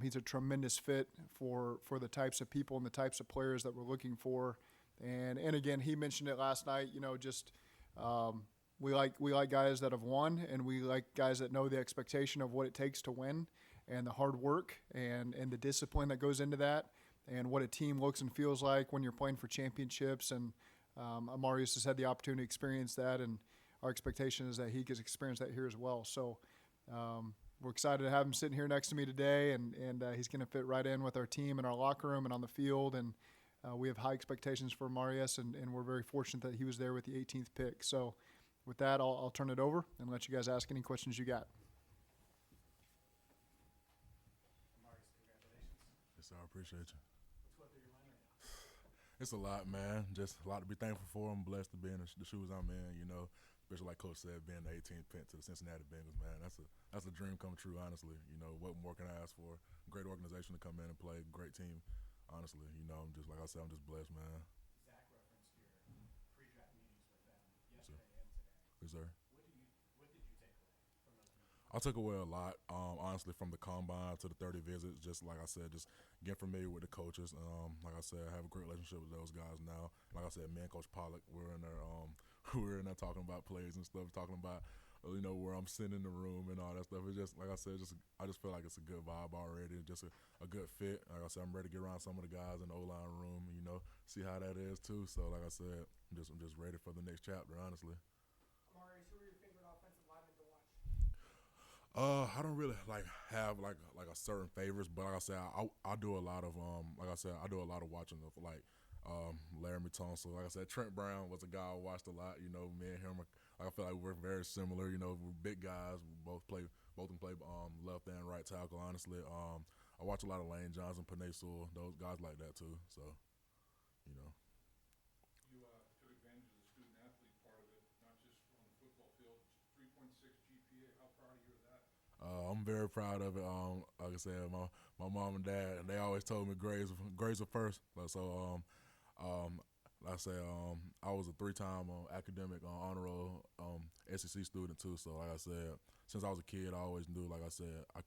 He's a tremendous fit for the types of people and the types of players that we're looking for. And again, he mentioned it last night. Just we like guys that have won, and we like guys that know the expectation of what it takes to win, and the hard work and the discipline that goes into that, and what a team looks and feels like when you're playing for championships. And Amarius has had the opportunity to experience that, and our expectation is that he gets experience that here as well. So we're excited to have him sitting here next to me today, and he's going to fit right in with our team and our locker room and on the field. And we have high expectations for Amarius, and we're very fortunate that he was there with the 18th pick. So with that, I'll turn it over and let you guys ask any questions you got. Amarius, congratulations. Yes, sir. I appreciate you. What's going through your mind right now? It's a lot, man. Just a lot to be thankful for. I'm blessed to be in the shoes I'm in, especially like Coach said, being the 18th pick to the Cincinnati Bengals, man. That's a dream come true, honestly. What more can I ask for? Great organization to come in and play, great team. Honestly, I'm just, like I said, I'm just blessed, man. Zach referenced your pre-draft meetings with them Yes, yesterday and today. Yes, sir. What did you take away from those meetings? I took away a lot, honestly, from the combine to the 30 visits. Just like I said, just getting familiar with the coaches. Like I said, I have a great relationship with those guys now. Like I said, me and Coach Pollock, we're in there, talking about plays and stuff, talking about where I'm sitting in the room and all that stuff. It's just like I said, I just feel like it's a good vibe already. Just a good fit. Like I said, I'm ready to get around some of the guys in the O-line room. See how that is too. So like I said, I'm just ready for the next chapter, honestly. Amarius, who are your favorite offensive linemen to watch? I don't really have a certain favorites, but like I said, I do a lot of watching of Laramie Tunsil. Like I said, Trent Brown was a guy I watched a lot. Me and him, I feel like we're very similar. We're big guys. We both can play left and right tackle. Honestly, I watch a lot of Lane Johnson, Panay Sewell, those guys like that too. So, You took advantage of the student-athlete part of it, not just on the football field. 3.6 GPA, how proud of you of that? I'm very proud of it. Like I said, my mom and dad, they always told me grades are first. So, like I said, I was a 3-time academic honor roll SEC student too. So, like I said, since I was a kid, I always knew, like I said, I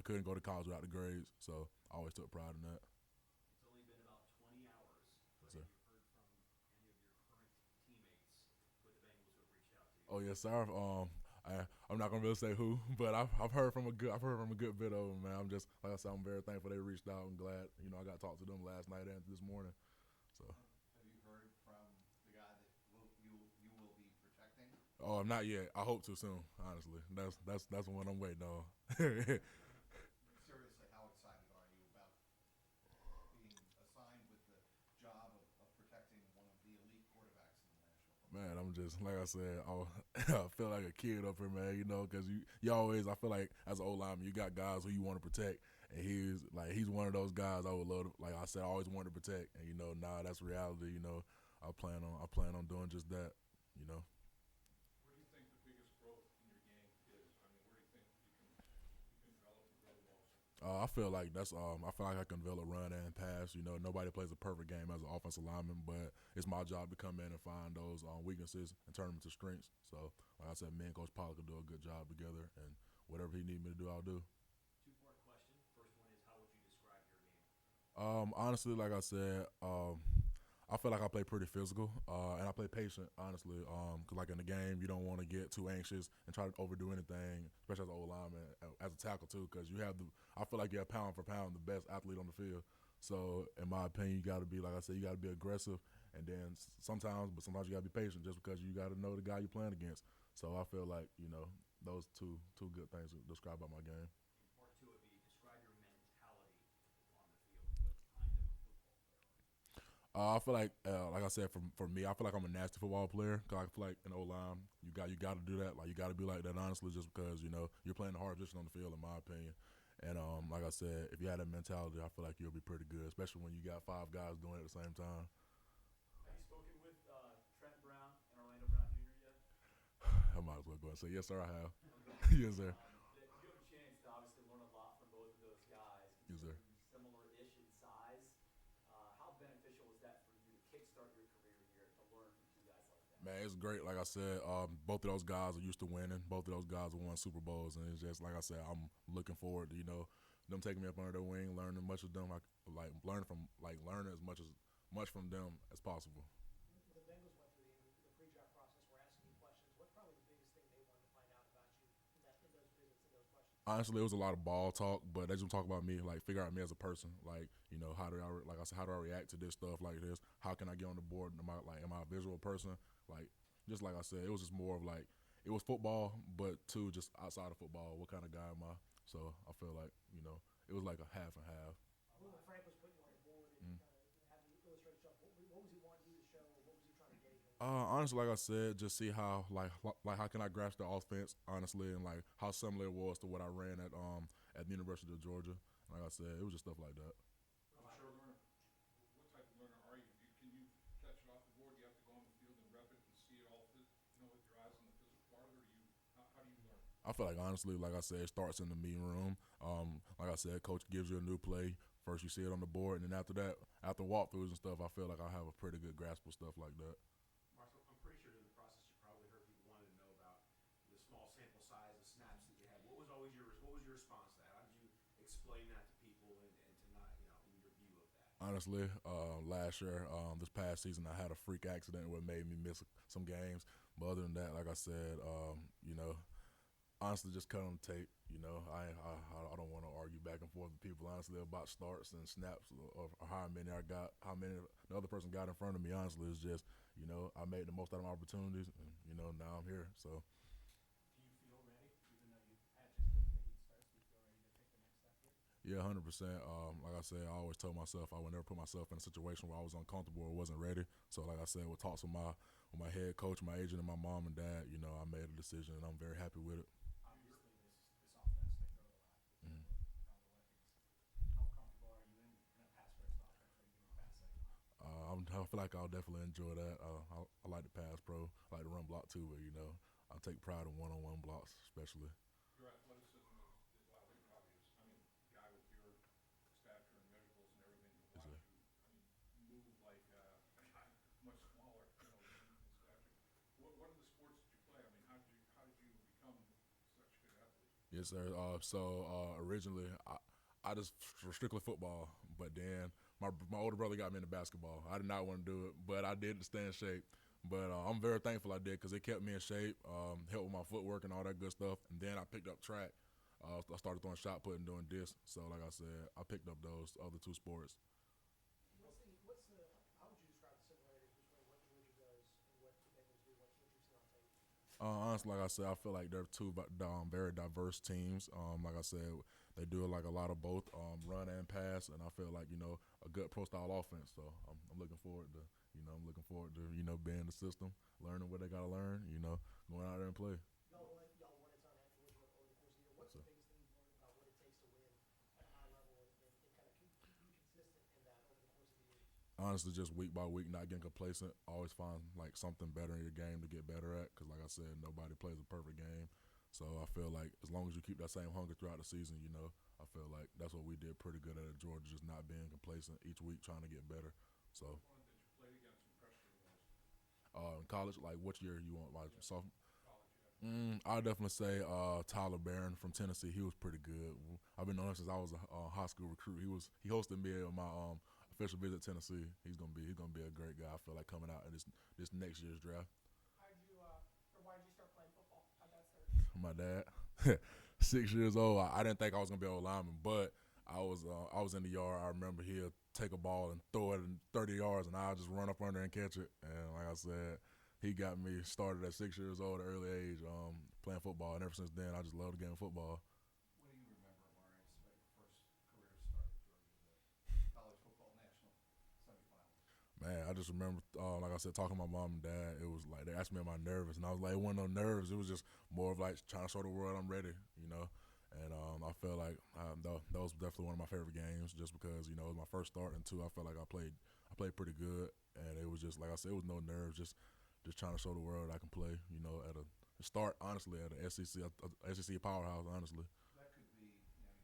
couldn't go to college without the grades. So, I always took pride in that. It's only been about 20 hours, but Yes, have sir. you heard from any of your current teammates with the Bengals who have reached out to you? Oh yes, sir. I'm not gonna really say who, but I've heard from a good bit of them, man. I'm just, like I said, I'm very thankful they reached out and glad I got to talk to them last night and this morning. So. Have you heard from the guy that you will be protecting? Oh, not yet. I hope to soon. Honestly, that's the one I'm waiting on. Seriously, how excited are you about being assigned with the job of protecting one of the elite quarterbacks in the National Football League? Man, I'm just, like I said, I feel like a kid up here, man. Because you always, I feel like as an O-lineman, you got guys who you want to protect, and he's one of those guys I would love to, like I said, I always wanted to protect, and now that's reality. I plan on doing just that. Where do you think the biggest growth in your game is? I mean, where do you think you can develop and grow the most? I feel like I feel like I can develop run and pass. Nobody plays a perfect game as an offensive lineman, but it's my job to come in and find those weaknesses and turn them into strengths. So, like I said, me and Coach Pollock will do a good job together, and whatever he needs me to do, I'll do. Two-part question. First one is, how would you describe your game? Honestly, like I said, I feel like I play pretty physical, and I play patient, honestly. Because like in the game, you don't want to get too anxious and try to overdo anything, especially as an O-lineman, as a tackle too, because I feel like you have pound for pound the best athlete on the field. So in my opinion, you got to be, like I said, you got to be aggressive, and then sometimes you got to be patient just because you got to know the guy you're playing against. So I feel like, those two good things to describe about my game. And part two would be, describe your mentality on the field. What kind of a football player are you? I feel like I said, for me, I feel like I'm a nasty football player. Cause I feel like in O-line, you got to do that. Like you got to be like that, honestly, just because you're playing the hard position on the field, in my opinion. And like I said, if you had that mentality, I feel like you'll be pretty good, especially when you got 5 guys doing it at the same time. Have you spoken with Trent Brown and Orlando Brown Jr. yet? I might as well go and say yes, sir. I have. Okay. Yes, sir. You have a chance to obviously learn a lot from both of those guys. Yes, sir. Similar-ish in size. How beneficial was that for you to kickstart your career here to learn from two guys like that? Man, it's great. Like I said, both of those guys are used to winning. Both of those guys have won Super Bowls, and it's just like I said, I'm looking forward to them taking me up under their wing, learning as much of them, learning as much from them as possible. The Bengals went through the pre-draft process. We're asking you questions. What's probably the biggest thing they wanted to find out about you in those visits and those questions? Honestly, it was a lot of ball talk, but they just talk about me, like figure out me as a person, like how do I like I said, how do I react to this stuff like this? How can I get on the board? Am I a visual person? Like just like I said, it was just more of like it was football, but too just outside of football. What kind of guy am I? So I feel like it was like a half and half. When Frank was putting you on the board and kind of had the illustrated stuff, what was he wanting you to show, or what was he trying to gauge? Honestly, like I said, just see how how can I grasp the offense honestly, and like how similar it was to what I ran at the University of Georgia. Like I said, it was just stuff like that. What type of learner are you? Can you catch it off the board? Do you have to go on the field and rep it and see it all, with your eyes on the physical part of it, or how do you learn? I feel like honestly, like I said, it starts in the meeting room. Like I said, coach gives you a new play. First, you see it on the board, and then after that, after walkthroughs and stuff, I feel like I have a pretty good grasp of stuff like that. Marcel, I'm pretty sure during the process you probably heard people wanted to know about the small sample size of snaps that you had. What was your response to that? How did you explain that to people and to not, in your view of that? Honestly, last year, this past season, I had a freak accident what made me miss some games. But other than that, like I said, honestly, just cut on the tape. I don't want to argue back and forth with people honestly about starts and snaps or how many I got, how many the other person got in front of me. Honestly, it's just I made the most out of my opportunities, and now I'm here. So. Do you feel ready, even though you've had just the 8 starts? Do you feel ready to take the next step here? Yeah, 100%. Like I said, I always told myself I would never put myself in a situation where I was uncomfortable or wasn't ready. So, like I said, with talks with my head coach, my agent, and my mom and dad, I made a decision, and I'm very happy with it. Obviously, this offense, they throw it a lot. Mhm. How comfortable are you in a pass-first offense where you can pass second? I feel like I'll definitely enjoy that. I like the pass pro. I like the run block too, but I take pride in one-on-one blocks, especially. Your athleticism is obvious. I mean, a guy with your stature and measurables and everything to watch Yes, you, move like a guy much smaller, in stature. What are the sports that you play? I mean, how did you become such a good athlete? Yes, sir. Originally, I just strictly football, but then my older brother got me into basketball. I did not want to do it, but I did to stay in shape. But I'm very thankful I did because it kept me in shape, helped with my footwork and all that good stuff. And then I picked up track. I started throwing shot put and doing disc. So, like I said, I picked up those other two sports. How would you describe the similarities between what Georgia does and what the Bengals do, what you've seen on tape? Honestly, like I said, I feel like they're two very diverse teams. Like I said, they do like a lot of both run and pass, and I feel like a good pro style offense. So I'm looking forward to being in the system, learning what they gotta learn. Going out there and play. Y'all won a ton at Georgia over the course of the year. What's the biggest thing you've learned about what it takes to win at a high level and kind of be consistent in that over the course of the year? Honestly, just week by week, not getting complacent. Always find like something better in your game to get better at. Because like I said, nobody plays a perfect game. So I feel like as long as you keep that same hunger throughout the season, I feel like that's what we did pretty good at Georgia, just not being complacent each week, trying to get better. So. Opponent that you played against impressed you the most? In college, like which year you want? Like sophomore? College, yeah. I'd definitely say Tyler Barron from Tennessee. He was pretty good. I've been knowing him since I was a high school recruit. He hosted me on my official visit to Tennessee. He's gonna be a great guy. I feel like coming out in this next year's draft. Why did you start playing football? How'd that start? My dad, 6 years old. I didn't think I was gonna be a lineman, but I was in the yard. I remember he'll take a ball and throw it in 30 yards, and I'll just run up under and catch it. And like I said, he got me started at 6 years old, at an early age, playing football. And ever since then, I just love the game of football. What do you remember, Amarius, about your first career start at Georgia, the college football national semifinals? Man, I just remember, like I said, talking to my mom and dad. It was like they asked me, "Am I nervous?" And I was like, "It wasn't no nerves. It was just more of like trying to show the world I'm ready." And I felt like that was definitely one of my favorite games, just because it was my first start, and two, I felt like I played pretty good, and it was just like I said, it was no nerves, just trying to show the world I can play. At a start, honestly, at a SEC powerhouse, honestly. That could be,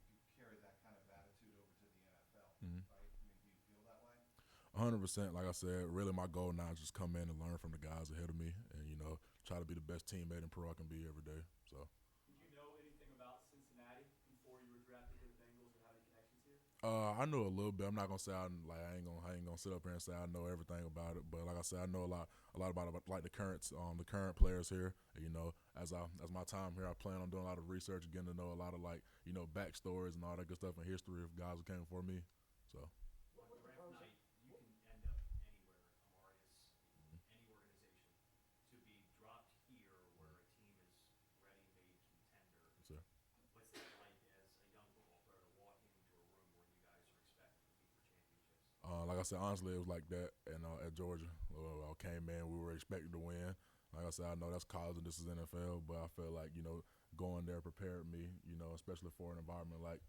you carry that kind of attitude over to the NFL, Mhm. right? I mean, do you feel that way? 100%. Like I said, really my goal now is just come in and learn from the guys ahead of me, and try to be the best teammate and pro I can be every day. So. Did you know anything about Cincinnati before you were drafted to the Bengals, or how did I know a little bit. I'm not gonna say I ain't gonna sit up here and say I know everything about it. But like I said, I know a lot about like the current players here. You know, as my time here, I plan on doing a lot of research, getting to know a lot of like backstories and all that good stuff and history of guys who came before me. So On draft night, you can end up anywhere, Amarius, any organization. To be dropped here where a team is ready-made contender. yes, sir. What's that like as a young football player to walk into a room where you guys are expected to compete for championships? Like I said, honestly, it was like that. And at Georgia, I came in, we were expected to win. Like I said, I know that's college and this is NFL, but I feel like going there prepared me, especially for an environment like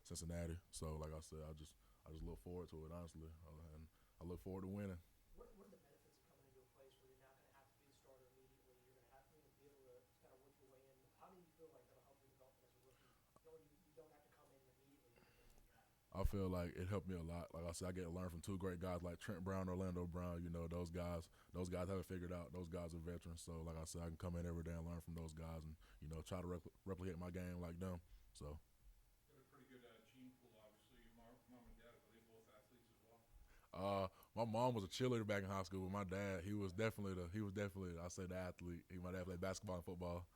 Cincinnati. So like I said, I just look forward to it honestly, and I look forward to winning. What are the benefits of coming into a place where you're not going to have to be the starter immediately? You're going to have to be able to kind of work your way in. How do you feel like that'll help your development as a rookie? You don't have to come in immediately with the things you got. I feel like it helped me a lot. Like I said, I get to learn from two great guys like Trent Brown, Orlando Brown. Those guys have it figured out. Those guys are veterans. So like I said, I can come in every day and learn from those guys and try to replicate my game like them. So. You have a pretty good gene pool, obviously. Your mom and dad, are they both athletes as well? My mom was a cheerleader back in high school, but my dad, he was definitely I say the athlete. My dad played basketball and football.